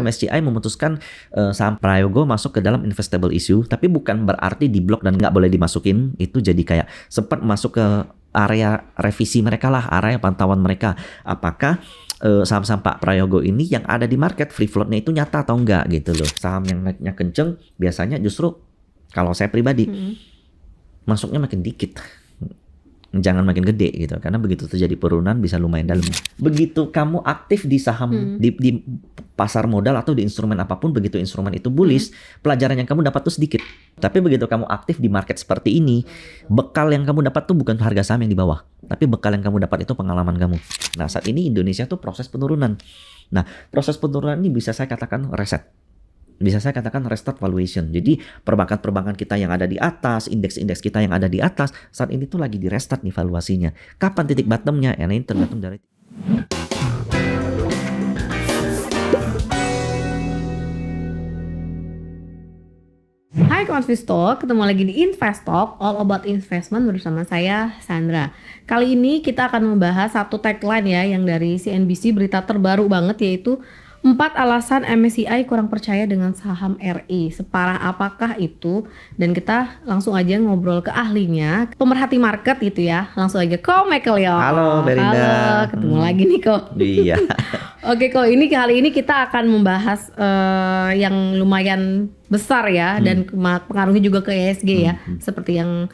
MSCI memutuskan saham Prayogo masuk ke dalam investable issue, tapi bukan berarti diblok dan nggak boleh dimasukin. Itu jadi kayak sempat masuk ke area revisi mereka lah, area pantauan mereka. Apakah saham-saham Pak Prayogo ini yang ada di market free floatnya itu nyata atau enggak gitu loh. Saham yang naiknya kenceng biasanya justru kalau saya pribadi masuknya makin dikit. Jangan makin gede gitu, karena begitu terjadi penurunan bisa lumayan dalam. Begitu kamu aktif di saham di pasar modal atau di instrumen apapun, begitu instrumen itu bullish, pelajaran yang kamu dapat tuh sedikit. Tapi begitu kamu aktif di market seperti ini, bekal yang kamu dapat tuh bukan harga saham yang di bawah, tapi bekal yang kamu dapat itu pengalaman kamu. Nah, saat ini Indonesia tuh proses penurunan. Nah, proses penurunan ini bisa saya katakan reset. Bisa saya katakan restart valuation. Jadi perbankan-perbankan kita yang ada di atas, indeks-indeks kita yang ada di atas, saat ini tuh lagi di restart nih valuasinya. Kapan titik bottomnya? Ini tergantung dari... Hai Kawan Investor, ketemu lagi di Investalk, all about investment bersama saya Sandra. Kali ini kita akan membahas satu tagline ya yang dari CNBC, berita terbaru banget, yaitu 4 alasan MSCI kurang percaya dengan saham RI. Separah apakah itu? Dan kita langsung aja ngobrol ke ahlinya, pemerhati market gitu ya. Langsung aja Ko Michael ya. Halo Berinda. Halo, ketemu lagi nih Ko. Iya. Oke Ko, kali ini kita akan membahas yang lumayan besar ya, dan pengaruhnya juga ke ESG ya. Seperti yang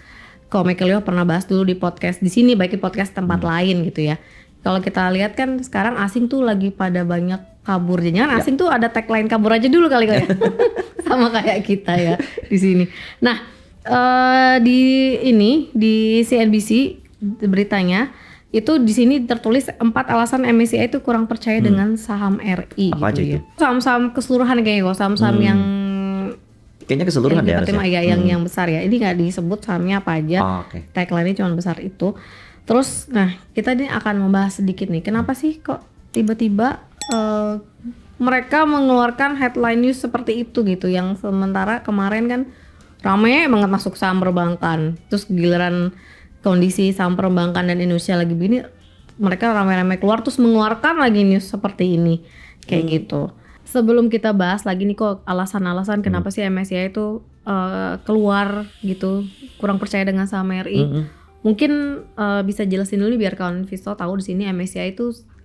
Ko Michael pernah bahas dulu di podcast di sini, baik di podcast tempat lain gitu ya. Kalau kita lihat kan sekarang asing tuh lagi pada banyak kabur. Jangan asing tuh ada tagline kabur aja dulu kali ya. Sama kayak kita ya di sini. Nah, di CNBC beritanya itu di sini tertulis 4 alasan MSCI itu kurang percaya dengan saham RI. Apa aja gitu itu? Ya. Saham-saham keseluruhan kayaknya kok, saham-saham yang kayaknya keseluruhan ya harusnya. yang besar ya. Ini nggak disebut sahamnya apa aja. Tagline-nya cuma besar itu. Terus, nah kita ini akan membahas sedikit nih, kenapa sih kok tiba-tiba mereka mengeluarkan headline news seperti itu gitu, yang sementara kemarin kan rame banget masuk saham perbankan, terus giliran kondisi saham perbankan dan Indonesia lagi begini, mereka rame-rame keluar terus mengeluarkan lagi news seperti ini, kayak gitu. Sebelum kita bahas lagi nih kok alasan-alasan kenapa sih MSCI itu keluar gitu, kurang percaya dengan saham RI. Mungkin bisa jelasin dulu biar kawan investor tahu di sini MSCI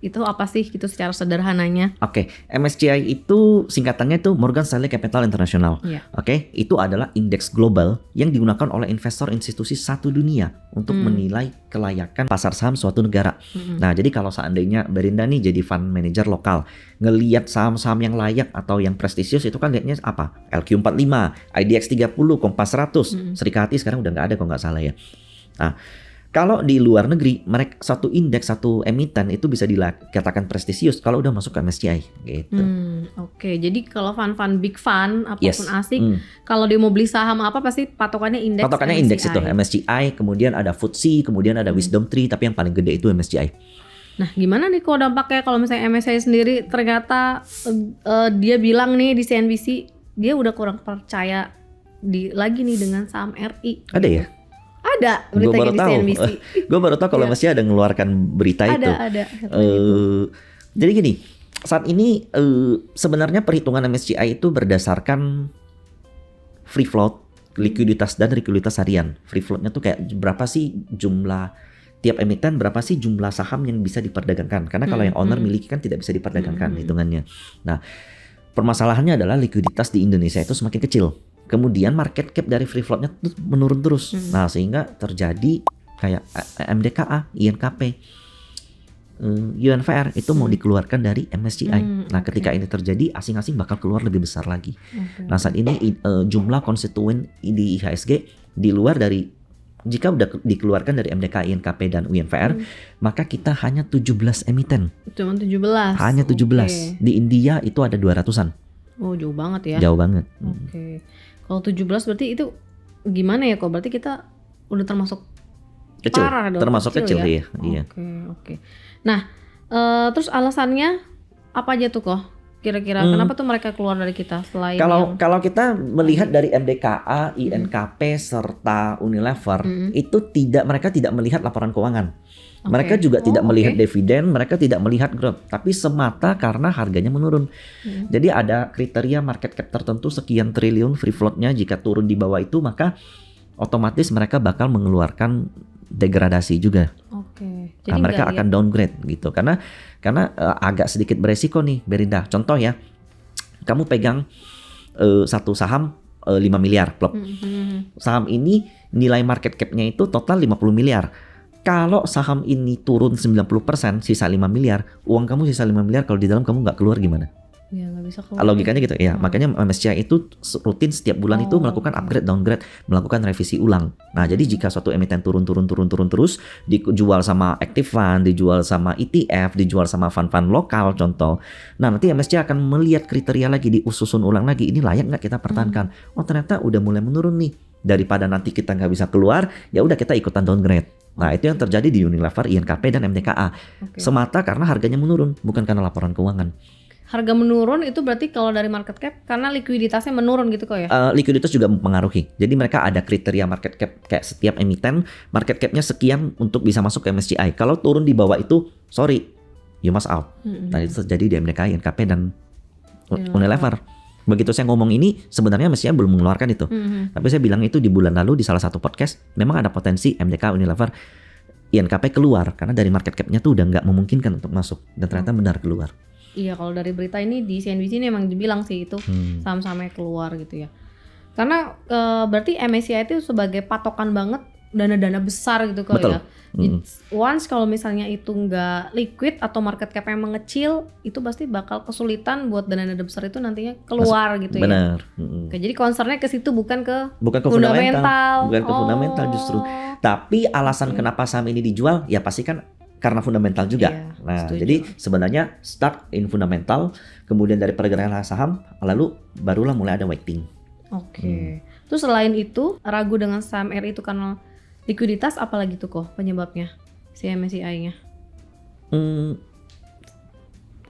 itu apa sih gitu secara sederhananya. Oke, MSCI itu singkatannya itu Morgan Stanley Capital International. Oke, itu adalah indeks global yang digunakan oleh investor institusi satu dunia untuk menilai kelayakan pasar saham suatu negara. Nah, jadi kalau seandainya Berinda nih jadi fund manager lokal, ngelihat saham-saham yang layak atau yang prestisius itu kan lihatnya apa? LQ45, IDX 30, Kompas 100, Serikati sekarang udah nggak ada kalau nggak salah ya. Nah, kalau di luar negeri, mereka satu indeks, satu emiten itu bisa dikatakan prestisius kalau udah masuk ke MSCI gitu. Oke, jadi kalau fund big fund apapun asing, kalau dia mau beli saham apa pasti patokannya indeks. Patokannya indeks itu MSCI, kemudian ada FTSE, kemudian ada Wisdom Tree, tapi yang paling gede itu MSCI. Nah, gimana nih kalau dampaknya kalau misalnya MSCI sendiri ternyata dia bilang nih di CNBC dia udah kurang percaya lagi nih dengan saham RI. Ada ya? Ada beritanya di CNBC. Gue baru tahu kalau masih ada ngeluarkan berita itu. Ada. Jadi gini, saat ini sebenarnya perhitungan MSCI itu berdasarkan free float, likuiditas dan likuiditas harian. Free floatnya tuh kayak berapa sih jumlah tiap emiten, berapa sih jumlah saham yang bisa diperdagangkan. Karena kalau yang owner miliki kan tidak bisa diperdagangkan hitungannya. Nah, permasalahannya adalah likuiditas di Indonesia itu semakin kecil. Kemudian market cap dari free floatnya tuh menurun terus. Nah, sehingga terjadi kayak MDKA, INKP, UNVR itu mau dikeluarkan dari MSCI. Nah, ketika ini terjadi, asing-asing bakal keluar lebih besar lagi. Nah, saat ini jumlah konstituen di IHSG di luar dari, jika udah dikeluarkan dari MDKA, INKP dan UNVR, maka kita hanya 17 emiten. Cuma 17. Hanya 17. Di India itu ada 200-an. Oh, jauh banget ya. Jauh banget. Oke. Kalau 17 berarti itu gimana ya kok? Berarti kita udah termasuk kecil, parah dong. Termasuk kecil ya? Iya. Oke. Nah, terus alasannya apa aja tuh kok? Kira-kira kenapa tuh mereka keluar dari kita selain kalau kita melihat dari MDKA, INKP serta Unilever itu mereka tidak melihat laporan keuangan. Mereka juga tidak melihat dividen, mereka tidak melihat growth, tapi semata karena harganya menurun. Jadi ada kriteria market cap tertentu sekian triliun free floatnya, jika turun di bawah itu maka otomatis mereka bakal mengeluarkan degradasi juga. Jadi mereka akan downgrade gitu karena agak sedikit beresiko nih, Berinda. Contoh ya, kamu pegang satu saham 5 miliar plop. Saham ini nilai market cap-nya itu total 50 miliar. Kalau saham ini turun 90%, sisa 5 miliar, uang kamu sisa 5 miliar, kalau di dalam kamu nggak keluar gimana? Ya nggak bisa keluar. Logikanya gitu ya. Makanya MSCI itu rutin setiap bulan itu melakukan upgrade, downgrade, melakukan revisi ulang. Nah, jadi jika suatu emiten turun terus, dijual sama active fund, dijual sama ETF, dijual sama fund-fund lokal contoh. Nah, nanti MSCI akan melihat kriteria lagi, disusun ulang lagi, ini layak nggak kita pertahankan? Oh, ternyata udah mulai menurun nih. Daripada nanti kita nggak bisa keluar, ya udah kita ikutan downgrade. Nah, itu yang terjadi di Unilever, INKP, dan MDKA. Semata karena harganya menurun, bukan karena laporan keuangan. Harga menurun itu berarti kalau dari market cap karena likuiditasnya menurun gitu kok ya? Likuiditas juga mempengaruhi. Jadi mereka ada kriteria market cap, kayak setiap emiten market capnya sekian untuk bisa masuk ke MSCI. Kalau turun di bawah itu, sorry, you must out. Nah, itu terjadi di MDKA, INKP, dan Unilever. Begitu saya ngomong ini, sebenarnya MSCI belum mengeluarkan itu. Tapi saya bilang itu di bulan lalu di salah satu podcast, memang ada potensi MDKA, Unilever, INKP keluar karena dari market capnya tuh udah nggak memungkinkan untuk masuk, dan ternyata benar keluar. Iya, kalau dari berita ini di CNBC ini emang dibilang sih itu saham-sahamnya keluar gitu ya. Karena berarti MSCI itu sebagai patokan banget dana-dana besar gitu kok. Betul. Ya. Once kalau misalnya itu nggak liquid atau market cap yang mengecil, itu pasti bakal kesulitan buat dana-dana besar itu nantinya keluar gitu ya. Benar. Oke, jadi concernnya ke situ bukan ke fundamental. Bukan ke fundamental justru. Tapi alasan kenapa saham ini dijual ya pasti kan karena fundamental juga. Nah, setuju. Jadi sebenarnya start in fundamental, kemudian dari pergerakan saham, lalu barulah mulai ada weighting. Terus selain itu, ragu dengan saham RI itu karena likuiditas, apalagi tuh kok penyebabnya si MSCI-nya?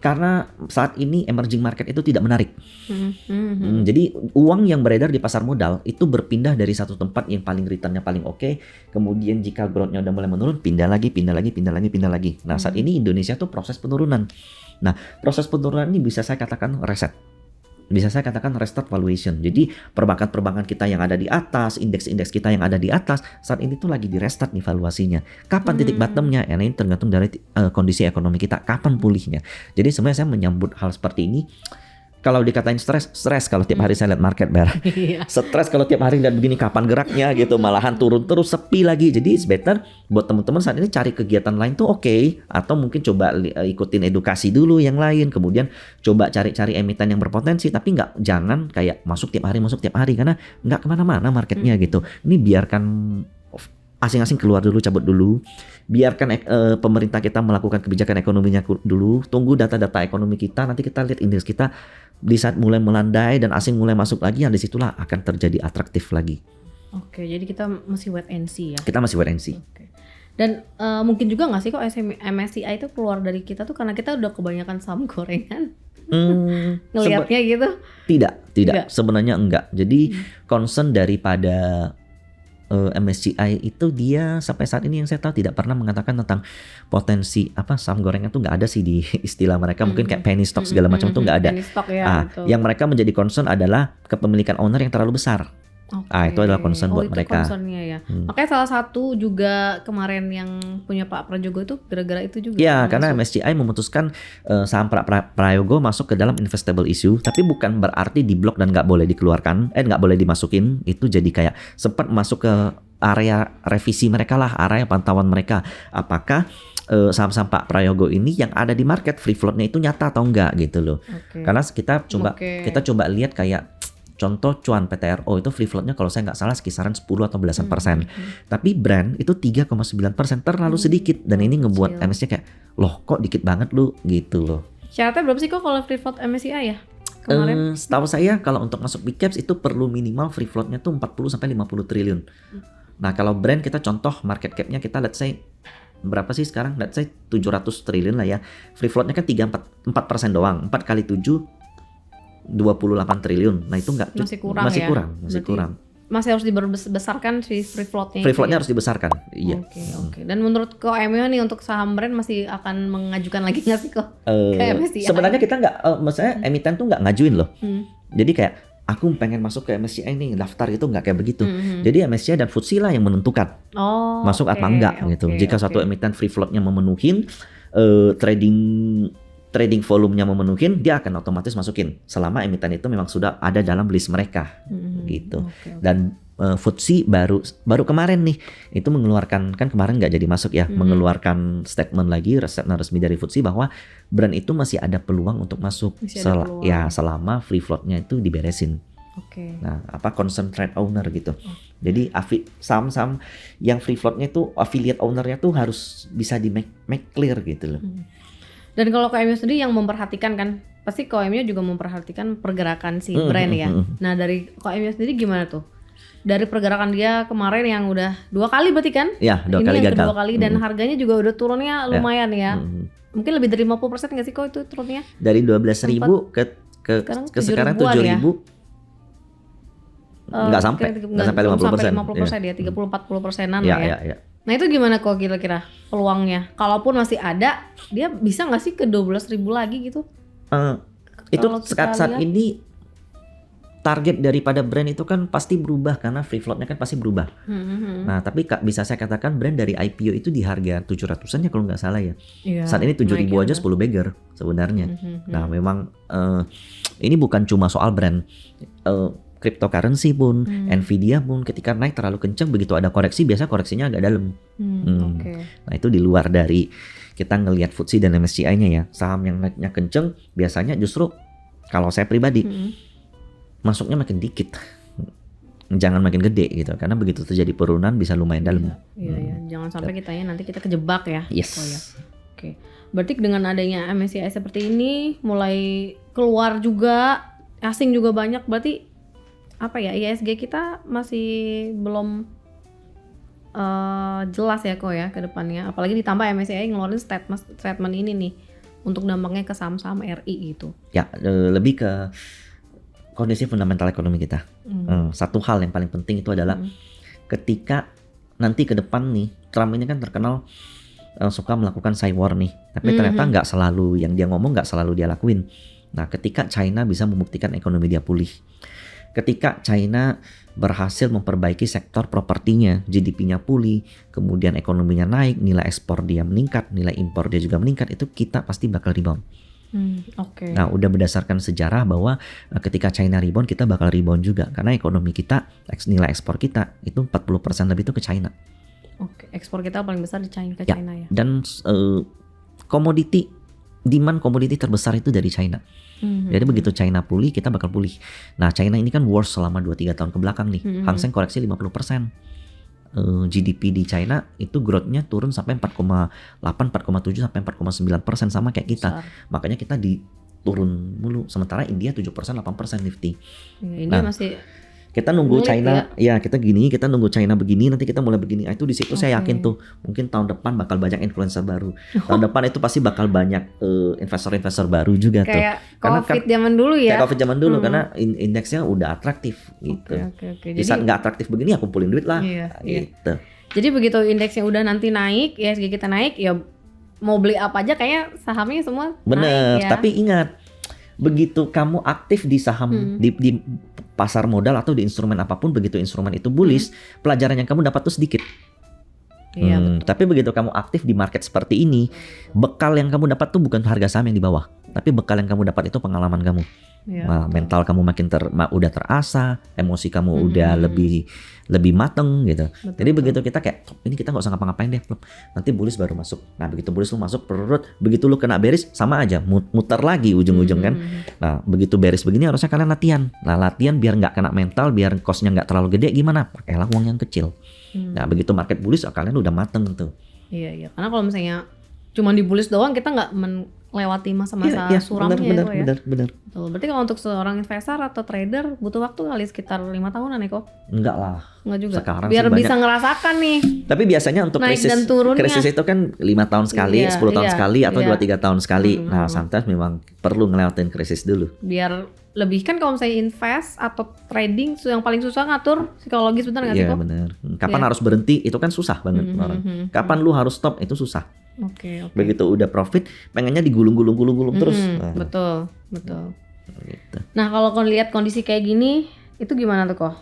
Karena saat ini emerging market itu tidak menarik. Jadi uang yang beredar di pasar modal itu berpindah dari satu tempat yang paling returnnya paling oke, kemudian jika growth-nya udah mulai menurun, pindah lagi. Nah, saat ini Indonesia tuh proses penurunan. Nah, proses penurunan ini bisa saya katakan reset. Bisa saya katakan restart valuation. Jadi perbankan-perbankan kita yang ada di atas, indeks-indeks kita yang ada di atas, saat ini tuh lagi di restart nih valuasinya. Kapan titik bottomnya? Ya, ini tergantung dari kondisi ekonomi kita. Kapan pulihnya? Jadi sebenarnya saya menyambut hal seperti ini. Kalau dikatain stres kalau tiap hari saya lihat market stres kalau tiap hari lihat begini kapan geraknya gitu, malahan turun terus sepi lagi. Jadi it's better buat teman-teman saat ini cari kegiatan lain tuh oke. Atau mungkin coba ikutin edukasi dulu yang lain, kemudian coba cari-cari emiten yang berpotensi, tapi jangan kayak masuk tiap hari karena nggak kemana-mana marketnya gitu. Ini biarkan asing-asing keluar dulu, cabut dulu. Biarkan pemerintah kita melakukan kebijakan ekonominya dulu. Tunggu data-data ekonomi kita, nanti kita lihat indeks kita di saat mulai melandai dan asing mulai masuk lagi, disitulah akan terjadi atraktif lagi. Oke, jadi kita masih wait and see ya? Kita masih wait and see. Dan mungkin juga nggak sih kok MSCI itu keluar dari kita tuh karena kita udah kebanyakan saham gorengan? Ngelihatnya gitu? Tidak. Sebenarnya enggak. Jadi concern daripada MSCI itu dia sampai saat ini yang saya tahu tidak pernah mengatakan tentang potensi saham gorengan tuh nggak ada sih di istilah mereka. Mungkin kayak penny stock segala macam tuh nggak ada. Stock, ya, yang mereka menjadi concern adalah kepemilikan owner yang terlalu besar. Itu adalah concern buat mereka. Concernnya ya. Makanya salah satu juga kemarin yang punya Pak Prajogo itu gara-gara itu juga. Ya, karena MSCI memutuskan saham Prayogo masuk ke dalam investable issue, tapi bukan berarti diblok dan nggak boleh dikeluarkan, nggak boleh dimasukin. Itu jadi kayak sempat masuk ke area revisi mereka lah, area pantauan mereka. Apakah saham-saham Pak Prayogo ini yang ada di market free floatnya itu nyata atau enggak gitu loh. Karena kita coba lihat kayak contoh Cuan PTRO itu free floatnya kalau saya nggak salah kisaran 10 atau belasan persen. Tapi brand itu 3,9%, terlalu sedikit. Dan ini ngebuat MSCI kayak, loh kok dikit banget lu gitu loh. Syaratnya berapa sih kok kalau free float MSCI ya? Kemarin? Setahu saya kalau untuk masuk big caps itu perlu minimal free floatnya tuh 40 sampai 50 triliun. Nah kalau brand kita contoh market capnya kita let's say berapa sih sekarang? Let's say 700 triliun lah ya. Free floatnya kan 4% doang. 4 kali 7 28 triliun. Nah itu masih kurang. masih harus dibesarkan si free floatnya. Free floatnya harus dibesarkan. Iya. Oke. Dan menurut Ko Emio nih untuk saham brand masih akan mengajukan lagi nggak sih Ko? Kayak MSCI. Sebenarnya kita nggak, maksudnya emiten tuh nggak ngajuin loh. Jadi kayak aku pengen masuk ke MSCI nih, daftar itu nggak kayak begitu. Jadi MSCI dan FTSE lah yang menentukan masuk apa enggak gitu. Jika satu emiten free floatnya memenuhin, trading volumenya memenuhin, dia akan otomatis masukin selama emiten itu memang sudah ada dalam list mereka gitu. Dan FTSE baru kemarin nih itu mengeluarkan, kan kemarin nggak jadi masuk ya, mengeluarkan statement lagi, statement resmi dari FTSE bahwa brand itu masih ada peluang untuk masuk selama free floatnya itu diberesin. Nah, concentrate owner gitu. Jadi saham-saham yang free floatnya itu affiliate ownernya tuh harus bisa di make clear gitu loh. Dan kalau KMU sendiri yang memperhatikan kan, pasti KMU juga memperhatikan pergerakan si brand ya. Nah dari KMU sendiri gimana tuh? Dari pergerakan dia kemarin yang udah 2 kali berarti kan? Ya, 2 ini kali yang gagal. kedua kali dan harganya juga udah turunnya lumayan ya. Mungkin lebih dari 50% nggak sih kok itu turunnya? Dari 12.000 ke sekarang 7.000 ya? Nggak sampai 50%. Ya, 30-40%an lah ya. Nah itu gimana kok kira-kira peluangnya? Kalaupun masih ada, dia bisa nggak sih ke 12.000 lagi gitu? Itu saat ini target daripada brand itu kan pasti berubah karena free floatnya kan pasti berubah. Nah tapi bisa saya katakan brand dari IPO itu di harga 700-an ya kalau nggak salah ya. Saat ini 7.000 aja 10 bagger sebenarnya. Nah memang ini bukan cuma soal brand. Cryptocurrency pun, Nvidia pun ketika naik terlalu kencang, begitu ada koreksi biasa koreksinya agak dalam. Nah itu di luar dari kita ngelihat FTSE dan MSCI-nya ya, saham yang naiknya kencang biasanya justru kalau saya pribadi masuknya makin dikit, jangan makin gede gitu, karena begitu terjadi penurunan bisa lumayan dalam. Iya. Jangan sampai kitanya nanti kita kejebak ya. Yes. Oke. Berarti dengan adanya MSCI seperti ini mulai keluar juga, asing juga banyak, berarti apa ya, ISG kita masih belum jelas ya kok ya ke depannya, apalagi ditambah MSCI ngeluarin statement ini nih untuk dampaknya ke saham-saham RI gitu. Ya, lebih ke kondisi fundamental ekonomi kita. Satu hal yang paling penting itu adalah ketika nanti ke depan nih, Trump ini kan terkenal suka melakukan side war nih, tapi ternyata nggak selalu yang dia ngomong nggak selalu dia lakuin. Nah ketika China bisa membuktikan ekonomi dia pulih, ketika China berhasil memperbaiki sektor propertinya, GDP-nya pulih, kemudian ekonominya naik, nilai ekspor dia meningkat, nilai impor dia juga meningkat, itu kita pasti bakal rebound. Nah, udah berdasarkan sejarah bahwa ketika China rebound, kita bakal rebound juga. Karena ekonomi kita, nilai ekspor kita, itu 40% lebih itu ke China. Ekspor kita paling besar di China, China ya. Dan demand komoditi terbesar itu dari China. Jadi begitu China pulih, kita bakal pulih. Nah China ini kan worst selama 2-3 tahun kebelakang nih. Hang Seng koreksi 50%. GDP di China itu growth-nya turun sampai 4,8, 4,7 sampai 4,9% sama kayak kita. Makanya kita turun mulu. Sementara India 7%, 8% Nifty. India masih kita nunggu China ya kita nunggu China begini, nanti kita mulai begini. Itu di situ saya yakin tuh mungkin tahun depan bakal banyak influencer baru. Tahun depan itu pasti bakal banyak investor baru juga kayak tuh. Kayak COVID zaman dulu ya. Kayak COVID zaman dulu karena indeksnya udah atraktif gitu. Di saat nggak atraktif begini ya kumpulin duit lah gitu. Jadi begitu indeksnya udah nanti naik, ISG kita naik, ya mau beli apa aja kayaknya sahamnya semua bener naik ya. Tapi ingat, begitu kamu aktif di saham di pasar modal atau di instrumen apapun, begitu instrumen itu bullish, pelajaran yang kamu dapat tuh sedikit. Tapi begitu kamu aktif di market seperti ini, bekal yang kamu dapat tuh bukan harga saham yang di bawah, tapi bekal yang kamu dapat itu pengalaman kamu. Mental kamu makin udah terasa, emosi kamu udah lebih mateng gitu. Jadi begitu kita kayak ini kita nggak usah ngapa-ngapain deh, nanti bullish baru masuk. Nah begitu bullish lu masuk perut, begitu lu kena bearish sama aja muter lagi ujung-ujung kan. Nah begitu bearish begini harusnya kalian latihan. Nah latihan biar nggak kena mental, biar cost-nya nggak terlalu gede, gimana? Pakailah uang yang kecil. Nah begitu market bullish kalian udah mateng tuh. Iya. Karena kalau misalnya cuma di bullish doang kita nggak melewati masa-masa suramnya benar. Betul. Berarti kalau untuk seorang investor atau trader butuh waktu kali sekitar 5 tahunan ya kok? Enggak lah. Enggak juga. Sekarang biar sih bisa ngerasakan nih. Tapi biasanya untuk naik dan turunnya. krisis itu kan 5 tahun sekali, 10 tahun sekali, atau 2-3 tahun sekali. Nah, sometimes memang perlu ngelewatin krisis dulu. Biar lebih kan kalau misalnya invest atau trading yang paling susah ngatur psikologis, benar nggak sih kok? Iya benar. Kapan harus berhenti itu kan susah banget orang. Kapan lu harus stop itu susah. Oke. Begitu udah profit, pengennya digulung terus. Nah. Betul. Gitu. Nah kalau lihat kondisi kayak gini, itu gimana tuh kok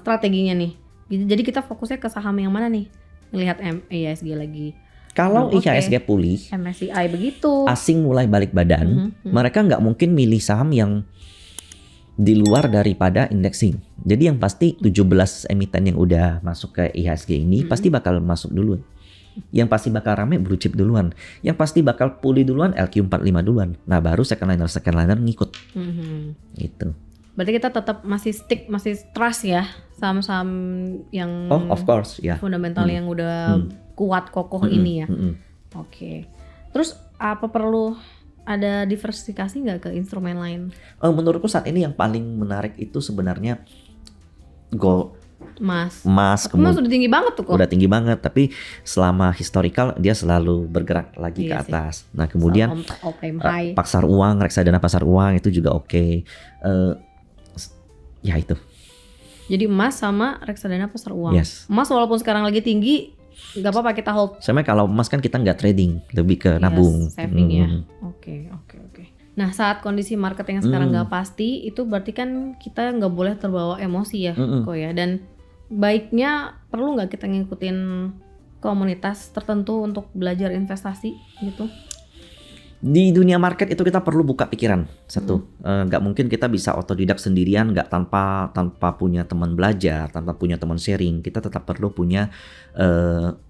strateginya nih? Jadi kita fokusnya ke saham yang mana nih? Ngelihat IHSG lagi. Kalau IHSG pulih, MSCI begitu. Asing mulai balik badan, mereka nggak mungkin milih saham yang di luar daripada indexing. Jadi yang pasti 17 emiten yang udah masuk ke IHSG ini pasti bakal masuk duluan. Yang pasti bakal rame blue chip duluan. Yang pasti bakal pulih duluan LQ45 duluan. Nah baru second liner ngikut. Gitu. Berarti kita tetap masih trust ya saham-saham yang of course, ya. Fundamental yang udah kuat kokoh ini ya. Oke. Terus apa perlu ada diversifikasi nggak ke instrumen lain? Menurutku saat ini yang paling menarik itu sebenarnya gold. Emas udah tinggi banget tuh kok. Udah tinggi banget, tapi selama historical dia selalu bergerak lagi ke atas. Nah kemudian pasar uang, reksadana pasar uang itu juga oke. Ya itu. Jadi emas sama reksadana pasar uang. Yes. Emas walaupun sekarang lagi tinggi, nggak apa-apa kita hold. Sebenarnya kalau emas kan kita nggak trading, lebih ke nabung. Saving ya. Oke. Nah saat kondisi market yang sekarang nggak pasti, itu berarti kan kita nggak boleh terbawa emosi ya, kok ya. Dan baiknya perlu nggak kita ngikutin komunitas tertentu untuk belajar investasi gitu? Di dunia market itu kita perlu buka pikiran. Satu, nggak mungkin kita bisa otodidak sendirian, nggak tanpa punya teman belajar, tanpa punya teman sharing. Kita tetap perlu punya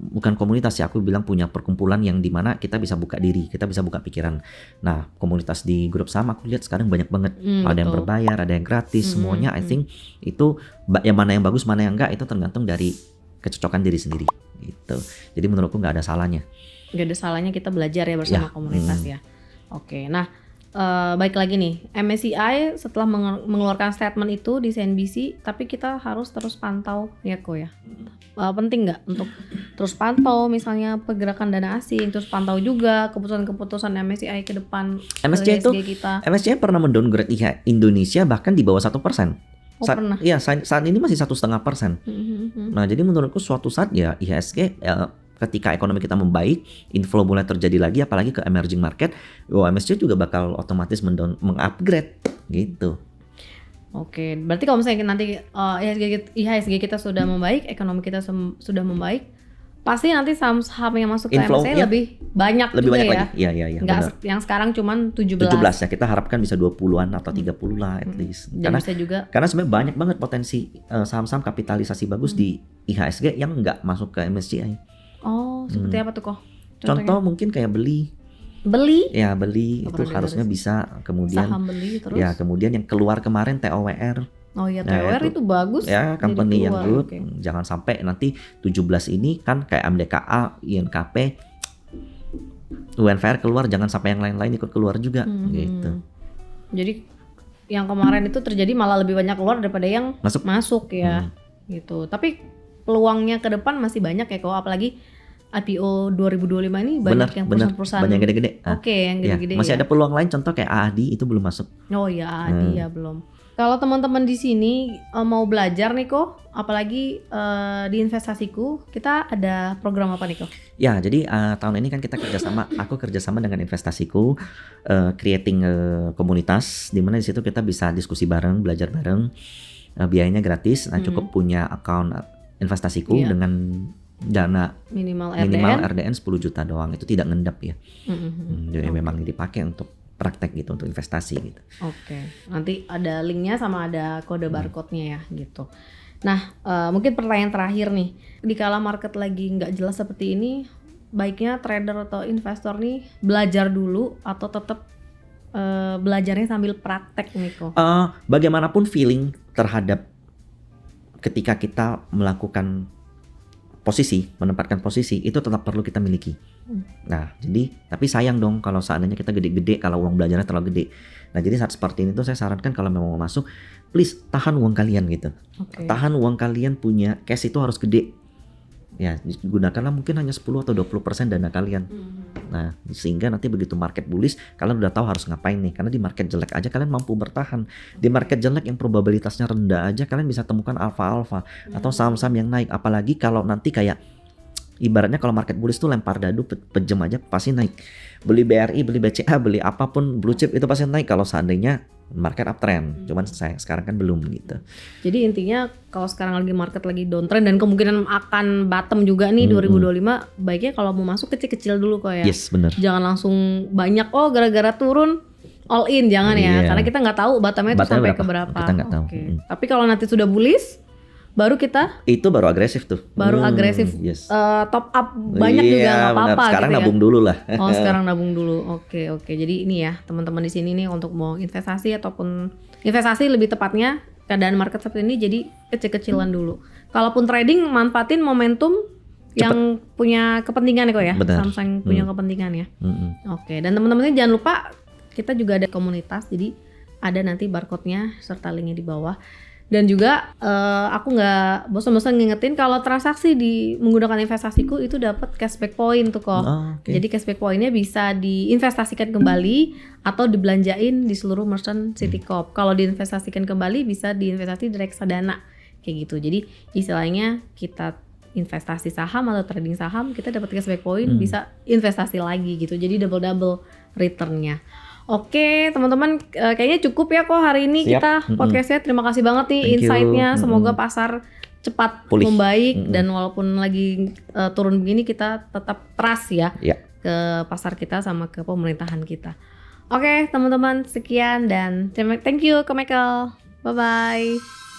bukan komunitas ya, aku bilang punya perkumpulan yang dimana kita bisa buka diri, kita bisa buka pikiran. Nah, komunitas di grup saham aku lihat sekarang banyak banget. Ada yang berbayar, ada yang gratis, semuanya. I think itu yang mana yang bagus, mana yang enggak itu tergantung dari kecocokan diri sendiri. Gitu. Jadi menurutku nggak ada salahnya. Gak ada salahnya kita belajar ya bersama komunitas ya. Oke, nah baik lagi nih, MSCI setelah mengeluarkan statement itu di CNBC, tapi kita harus terus pantau ya kok ya. Penting nggak untuk terus pantau misalnya pergerakan dana asing, terus pantau juga keputusan-keputusan MSCI ke depan. MSCI pernah mendowngrade Indonesia bahkan di bawah 1%. Pernah? Iya, saat ini masih 1,5%. Nah, jadi menurutku suatu saat ya IHSG ketika ekonomi kita membaik, inflow mulai terjadi lagi, apalagi ke emerging market, MSCI juga bakal otomatis mengupgrade gitu. Oke, berarti kalau misalnya nanti IHSG kita sudah membaik, ekonomi kita sudah membaik, pasti nanti saham-saham yang masuk ke MSCI lebih banyak juga ya. Lagi. Iya. Nggak yang sekarang cuman 17 ya, kita harapkan bisa 20-an atau 30 lah at least. Karena sebenarnya banyak banget potensi saham-saham kapitalisasi bagus di IHSG yang nggak masuk ke MSCI. Oh, seperti apa tuh kok? Contoh mungkin kayak beli. Ya, beli itu harusnya bisa. Kemudian saham beli terus. Ya, kemudian yang keluar kemarin TOWR. Oh iya, TOWR itu bagus. Ya, company yang good. Jangan sampai nanti 17 ini kan kayak MDKA, INKP, UNVR keluar, jangan sampai yang lain-lain ikut keluar juga gitu. Jadi yang kemarin itu terjadi malah lebih banyak keluar daripada yang masuk ya. Gitu. Tapi peluangnya ke depan masih banyak ya kok, apalagi IPO 2025 ini banyak yang perusahaan-perusahaan banyak yang gede-gede. Yang gede-gede. Masih ada peluang lain, contoh kayak AADI itu belum masuk. Oh iya, AADI ya belum. Kalau teman-teman di sini mau belajar nih kok, apalagi di investasiku, kita ada program apa nih kok? Ya, jadi tahun ini kan kita aku kerjasama dengan investasiku, creating komunitas, di mana di situ kita bisa diskusi bareng, belajar bareng, biayanya gratis, cukup punya account investasiku dengan dana minimal RDN 10 juta doang, itu tidak ngendap ya. Jadi memang dipakai untuk praktek gitu, untuk investasi gitu. Oke. Nanti ada linknya sama ada kode barcode-nya ya gitu. Nah, mungkin pertanyaan terakhir nih, di kala market lagi nggak jelas seperti ini, baiknya trader atau investor nih belajar dulu atau tetap belajarnya sambil praktek nih kok? Bagaimanapun feeling terhadap ketika kita melakukan menempatkan posisi itu tetap perlu kita miliki. Nah, jadi tapi sayang dong kalau seandainya kita gede-gede, kalau uang belajarnya terlalu gede. Nah, jadi saat seperti ini tuh saya sarankan kalau memang mau masuk, please tahan uang kalian gitu. Tahan uang kalian, punya cash itu harus gede. Ya, gunakanlah mungkin hanya 10 atau 20% dana kalian. Nah, sehingga nanti begitu market bullish, kalian udah tahu harus ngapain nih. Karena di market jelek aja kalian mampu bertahan. Di market jelek yang probabilitasnya rendah aja kalian bisa temukan alfa-alfa atau saham-saham yang naik. Apalagi kalau nanti kayak ibaratnya kalau market bullish tuh lempar dadu pejem aja pasti naik. Beli BRI, beli BCA, beli apapun blue chip itu pasti naik kalau seandainya market uptrend. Cuman saya sekarang kan belum gitu. Jadi intinya kalau sekarang lagi market lagi downtrend dan kemungkinan akan bottom juga nih 2025, baiknya kalau mau masuk kecil-kecil dulu kok ya. Yes, benar. Jangan langsung banyak gara-gara turun all in, jangan ya. Karena kita nggak tahu bottomnya itu sampai ke berapa. Kita nggak tahu. Tapi kalau nanti sudah bullish, baru kita baru agresif tuh. Agresif. Yes. Top up banyak juga nggak apa-apa. Sekarang gitu nabung dulu lah. Oh, sekarang nabung dulu. Oke. Jadi ini ya teman-teman di sini nih untuk mau investasi ataupun investasi lebih tepatnya keadaan market seperti ini, jadi kecil-kecilan dulu. Kalaupun trading, manfaatin momentum yang punya kepentingan ya kok ya. Samsung punya kepentingan ya. Oke. Dan teman-teman jangan lupa kita juga ada komunitas, jadi ada nanti barcode-nya serta linknya di bawah. Dan juga aku nggak bosan-bosan ngingetin kalau transaksi menggunakan investasiku itu dapat cashback point tuh kok. Jadi cashback pointnya bisa diinvestasikan kembali atau dibelanjain di seluruh merchant Citicorp. Kalau diinvestasikan kembali bisa diinvestasi di reksadana kayak gitu. Jadi istilahnya kita investasi saham atau trading saham kita dapat cashback point, bisa investasi lagi gitu. Jadi double returnnya. Oke teman-teman, kayaknya cukup ya kok hari ini. Kita podcastnya. Terima kasih banget nih insight-nya. Semoga pasar cepat membaik dan walaupun lagi turun begini kita tetap trust ya ke pasar kita sama ke pemerintahan kita. Oke teman-teman, sekian dan thank you ke Michael. Bye bye.